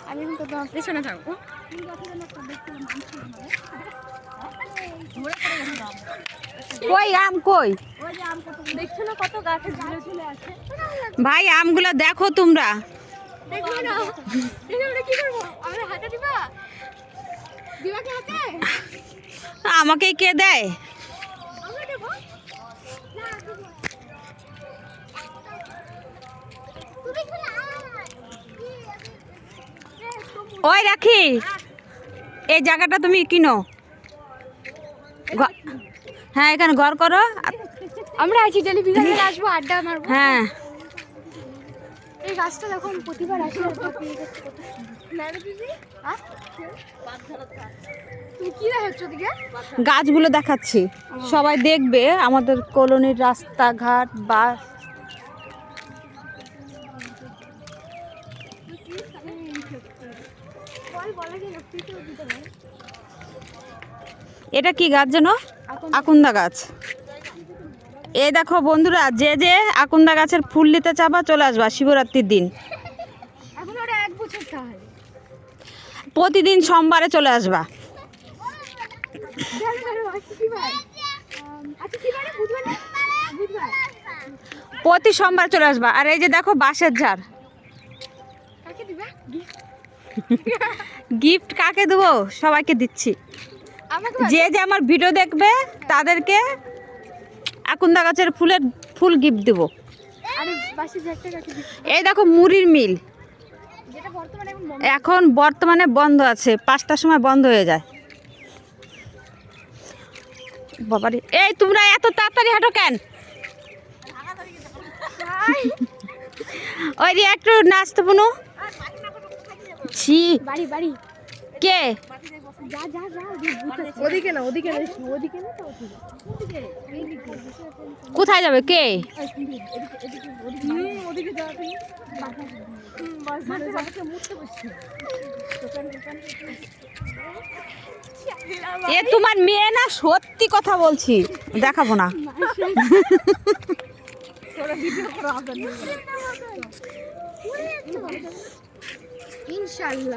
আমি কিন্তু তোমার পেছনে থাকবো। কই আম কই? দেখছো না কত গাছে ঝুলে ঝুলে আছে? ভাই আমগুলো দেখো তোমরা। দেখবো না, আমরা কি করবো? আমরা হাতে দিবা? দিবা কি হাতে? আমাকে কে দেয়? আমরা দেবো। ওই রাখি, এই জায়গাটা তুমি কিনো। হ্যাঁ, এখানে ঘর করো। আমরা আছি টেলিভিশনে আসবো, আড্ডা মারবো। হ্যাঁ, এই গাছটা যখন প্রতিবার আসি তুমি কি দেখাচ্ছ দিকে? গাছগুলো দেখাচ্ছি, সবাই দেখবে আমাদের কলোনির রাস্তাঘাট বাস। এটা কি গাছ যেন? আকুন্দা গাছ। এই দেখো বন্ধুরা, যে যে আকুন্দা গাছের ফুল নিতে চাবা চলে আসবা শিবরাত্রির দিন। এখন ওটা 1 বছর তাহলে প্রতিদিন সোমবারে চলে আসবা। প্রতি সোমবার চলে আসবা। আর এই যে দেখো বাঁশের ঝাড়। গিফট কাকে দেবো? সবাইকে দিচ্ছি। যে যে আমার ভিডিও দেখবে তাদেরকে আকুন্দা গাছের ফুল গিফট দেবো। এই দেখো মুড়ির মিল এখন বর্তমানে বন্ধ আছে, 5টার সময় বন্ধ হয়ে যায়। বাবারে, এই তোমরা এত তাড়াতাড়ি হাঁটো কেন? ওই রে একটু নাচতে বুনু। ছি, বাড়ি বাড়ি কে? যা যা যা ওদিকে না, ওদিকে না, ওদিকে না, কোথায় যাবে কে? ওদিকে যাও তুমি। এ তোমার মেয়ে না? সত্যি কথা বলছি, দেখাবো না। ইনশাআল্লাহ।